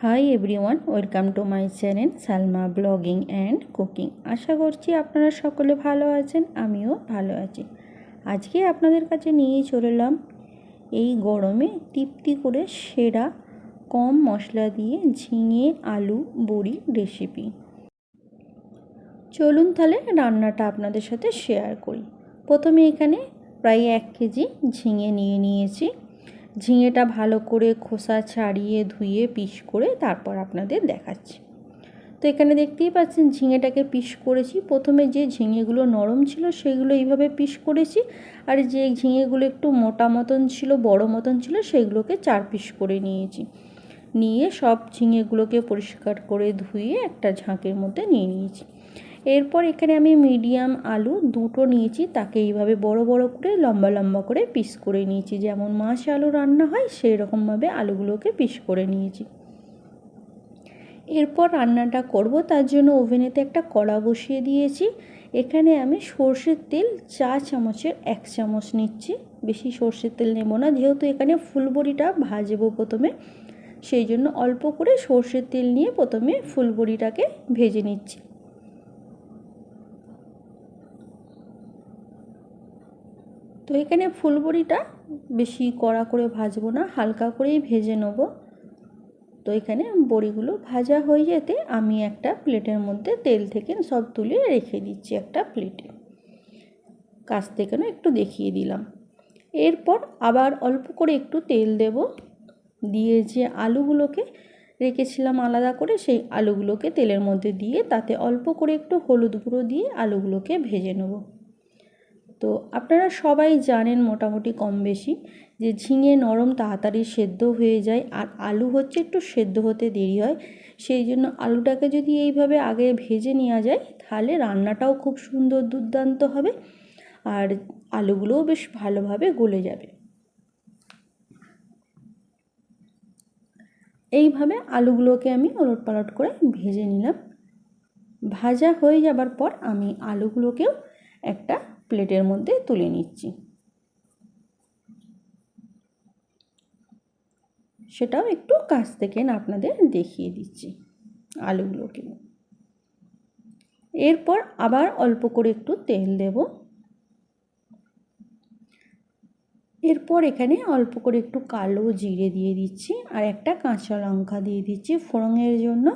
High everyone, welcome to my channel Salma blogging and cooking. আশা করছি আপনারা সকলে ভালো আছেন, আমিও ভালো আছি। আজকে আপনাদের কাছে নিয়ে চলে এলাম এই গরমে তৃপ্তি করে সেরা কম মশলা দিয়ে ঝিঙে আলু বড়ি রেসিপি। চলুন তাহলে রান্নাটা আপনাদের সাথে শেয়ার করি। প্রথমে এখানে প্রায় 1 কেজি ঝিঙে নিয়েছি। ঝিঙেটা ভালো করে খোসা ছাড়িয়ে ধুয়ে পিস করে তারপর আপনাদের দেখাচ্ছি। তো এখানে দেখতেই পাচ্ছেন ঝিঙেটাকে পিস করেছি। প্রথমে যে ঝিঙেগুলো নরম ছিল সেগুলো এইভাবে পিস করেছি, আর যে ঝিঙেগুলো একটু মোটা মতন ছিল, বড় মতন ছিল, সেগুলোকে 4 পিস করে নিয়েছি। নিয়ে সব ঝিঙেগুলোকে পরিষ্কার করে ধুয়ে একটা ঝাঁকের মধ্যে নিয়েছি। এরপর এখানে আমি মিডিয়াম আলু 2টো নিয়েছি, তাকে এইভাবে বড় বড় করে লম্বা লম্বা করে পিস করে নিয়েছি। যেমন মাছ আলু রান্না হয় সেই রকমভাবে আলুগুলোকে পিস করে নিয়েছি। এরপর রান্নাটা করব, তার জন্য ওভেনেতে একটা কড়া বসিয়ে দিয়েছি। এখানে আমি সর্ষের তেল 4 চামচের 1 চামচ নিচ্ছি। বেশি সর্ষের তেল নেব না, যেহেতু এখানে ফুলবড়িটা ভাজবো প্রথমে, সেই জন্য অল্প করে সর্ষের তেল নিয়ে প্রথমে ফুলবড়িটাকে ভেজে নিচ্ছি। তো এখানে ফুলবড়িটা বেশি কড়া করে ভাজবো না, হালকা করেই ভেজে নেব। তো এখানে বড়িগুলো ভাজা হয়ে যেতে আমি একটা প্লেটের মধ্যে তেল থেকে সব তুলে রেখে দিচ্ছি একটা প্লেটে। কাছ থেকে একটু দেখিয়ে দিলাম। এরপর আবার অল্প করে একটু তেল দেব, দিয়ে যে আলুগুলোকে রেখেছিলাম আলাদা করে, সেই আলুগুলোকে তেলের মধ্যে দিয়ে তাতে অল্প করে একটু হলুদ গুঁড়ো দিয়ে আলুগুলোকে ভেজে নেব। তো আপনারা সবাই জানেন মোটামুটি কম বেশি যে ঝিঙে নরম তাড়াতাড়ি সেদ্ধ হয়ে যায়, আর আলু হচ্ছে একটু সেদ্ধ হতে দেরি হয়। সেই জন্য আলুটাকে যদি এইভাবে আগে ভেজে নেওয়া যায় তাহলে রান্নাটাও খুব সুন্দর দুর্দান্ত হবে, আর আলুগুলোও বেশ ভালোভাবে গলে যাবে। এইভাবে আলুগুলোকে আমি ওলটপালট করে ভেজে নিলাম। ভাজা হয়ে যাবার পর আমি আলুগুলোকেও একটা প্লেটের মধ্যে তুলে নিচ্ছি। সেটাও একটু কাছ থেকে আপনাদের দেখিয়ে দিচ্ছি আলুগুলোকে। এরপর আবার অল্প করে একটু তেল দেব। এরপর এখানে অল্প করে একটু কালো জিরে দিয়ে দিচ্ছি, আর একটা কাঁচা লঙ্কা দিয়ে দিচ্ছি ফোড়নের জন্য,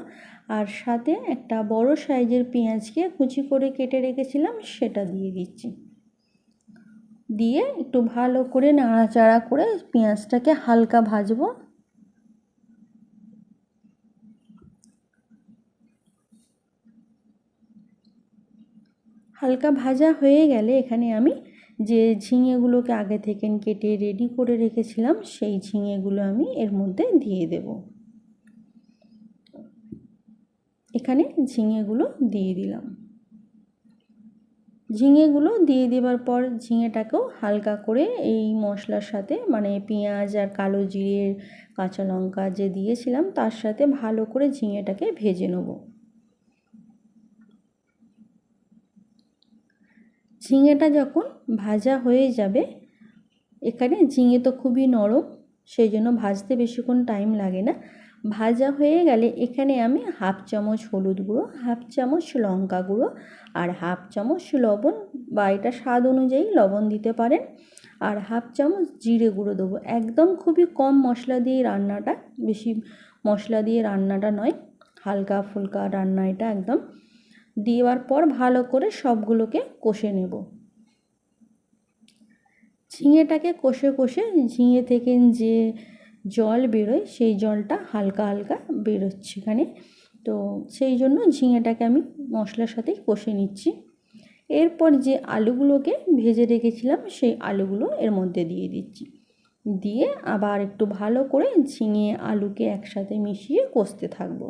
আর সাথে একটা বড় সাইজের পেঁয়াজকে কুচি করে কেটে রেখেছিলাম সেটা দিয়ে দিচ্ছি। দিয়ে একটু ভালো করে নাড়াচাড়া করে পেঁয়াজটাকে হালকা ভাজবো। হালকা ভাজা হয়ে গেলে এখানে আমি যে ঝিঙেগুলোকে আগে থেকে কেটে রেডি করে রেখেছিলাম সেই ঝিঙেগুলো আমি এর মধ্যে দিয়ে দেব। এখানে ঝিঙেগুলো দিয়ে দিলাম। ঝিঙেগুলো দিয়ে দেওয়ার পর ঝিঙেটাকেও হালকা করে এই মশলার সাথে, মানে পেঁয়াজ আর কালো জিরের কাঁচা লঙ্কা যে দিয়েছিলাম তার সাথে ভালো করে ঝিঙেটাকে ভেজে নেব। ঝিঙেটা যখন ভাজা হয়ে যাবে, এখানে ঝিঙে তো খুবই নরম, সেই জন্য ভাজতে বেশিক্ষণ টাইম লাগে না। ভাজা হয়ে গেলে এখানে আমি 1/2 চামচ হলুদ গুঁড়ো, 1/2 চামচ লঙ্কা গুঁড়ো আর 1/2 চামচ লবণ, বা এটা স্বাদ অনুযায়ী লবণ দিতে পারেন, আর 1/2 চামচ জিরে গুঁড়ো দেবো। একদম খুবই কম মশলা দিয়ে রান্নাটা, বেশি মশলা দিয়ে রান্নাটা নয়, হালকা ফুলকা রান্না এটা একদম। দেওয়ার পর ভালো করে সবগুলোকে কষে নেব। ঝিঙেটাকে কষে কষে ঝিঙে থেকে যে জল বেরোয় সেই জলটা হালকা হালকা বেরোচ্ছে এখানে, তো সেই জন্য ঝিঙেটাকে আমি মশলার সাথেই কষে নিচ্ছি। এরপর যে আলুগুলোকে ভেজে রেখেছিলাম সেই আলুগুলো এর মধ্যে দিয়ে দিচ্ছি, দিয়ে আবার একটু ভালো করে ঝিঙে আলুকে একসাথে মিশিয়ে কষতে থাকবো।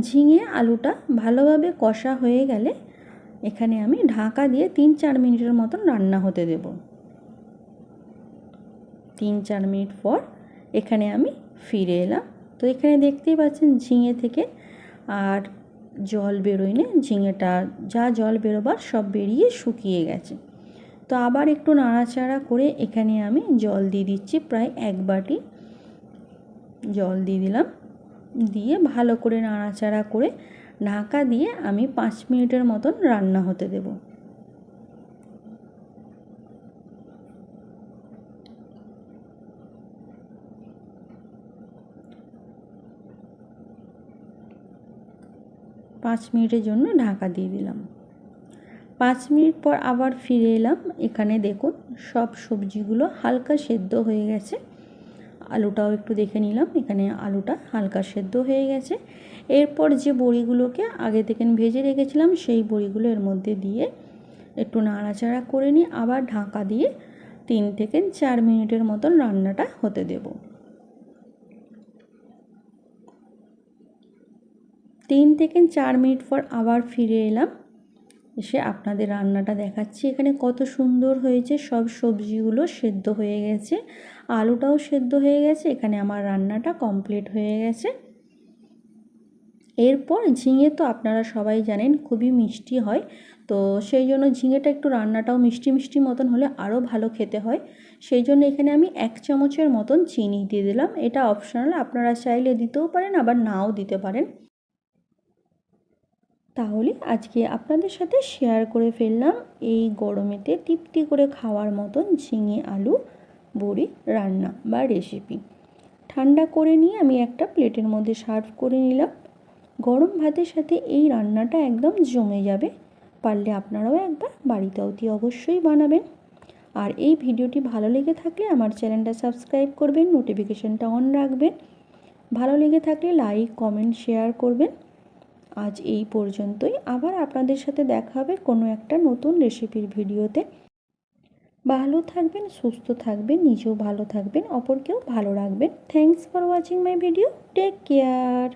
ঝিঙে আলুটা ভালোভাবে কষা হয়ে গেলে এখানে আমি ঢাকা দিয়ে 3-4 মিনিটের মতন রান্না হতে দেব। 3-4 মিনিট পর এখানে আমি ফিরে এলাম। তো এখানে দেখতেই পাচ্ছেন ঝিঙে থেকে আর জল বেরোয়নি, ঝিঙেটা যা জল বেরোবার সব বেরিয়ে শুকিয়ে গেছে। তো আবার একটু নাড়াচাড়া করে এখানে আমি জল দিয়ে দিচ্ছি, প্রায় 1 বাটি জল দিয়ে দিলাম। দিয়ে ভালো করে নাড়াচাড়া করে ঢাকা দিয়ে আমি 5 মিনিটের মতন রান্না হতে দেব। পাঁচ মিনিটের জন্য ঢাকা দিয়ে দিলাম। 5 মিনিট পর আবার ফিরে এলাম। এখানে দেখুন সব সবজিগুলো হালকা সেদ্ধ হয়ে গেছে। আলুটাও একটু দেখে নিলাম, এখানে আলুটা হালকা সেদ্ধ হয়ে গেছে। এরপর যে বড়িগুলোকে আগে থেকে ভেজে রেখেছিলাম সেই বড়িগুলো এর মধ্যে দিয়ে একটু নাড়াচাড়া করে নিয়ে আবার ঢাকা দিয়ে 3 থেকে 4 মিনিটের মতন রান্নাটা হতে দেব। 3 থেকে 4 মিনিট পর আবার ফিরে এলাম। এসে আপনাদের রান্নাটা দেখাচ্ছি। এখানে কত সুন্দর হয়েছে, সব সবজিগুলো সেদ্ধ হয়ে গেছে, আলুটাও সেদ্ধ হয়ে গেছে। এখানে আমার রান্নাটা কমপ্লিট হয়ে গেছে। এরপর ঝিঙে তো আপনারা সবাই জানেন খুবই মিষ্টি হয়, তো সেই জন্য ঝিঙেটা একটু রান্নাটাও মিষ্টি মিষ্টি মতন হলে আরও ভালো খেতে হয়। সেই জন্য এখানে আমি 1 চামচের মতন চিনি দিয়ে দিলাম। এটা অপশনাল, আপনারা চাইলে দিতেও পারেন আবার নাও দিতে পারেন। তাহলে আজকে আপনাদের সাথে শেয়ার করে ফেললাম এই গরমেতে তৃপ্তি করে খাওয়ার মতন ঝিঙে আলু বড়ি রান্না বা রেসিপি। ঠান্ডা করে নিয়ে আমি একটা প্লেটের মধ্যে সার্ভ করে নিলাম। গরম ভাতের সাথে এই রান্নাটা একদম জমে যাবে। পারলে আপনারাও একবার বাড়িতে অতি অবশ্যই বানাবেন। আর এই ভিডিওটি ভালো লেগে থাকলে আমার চ্যানেলটা সাবস্ক্রাইব করবেন, নোটিফিকেশানটা অন রাখবেন। ভালো লেগে থাকলে লাইক কমেন্ট শেয়ার করবেন। আজ এই পর্যন্তই। আবার আপনাদের সাথে দেখা হবে কোনো একটা নতুন রেসিপির ভিডিওতে। ভালো থাকবেন, সুস্থ থাকবেন, নিজেও ভালো থাকবেন, অপরকেও ভালো রাখবেন। Thanks for watching my video. Take care.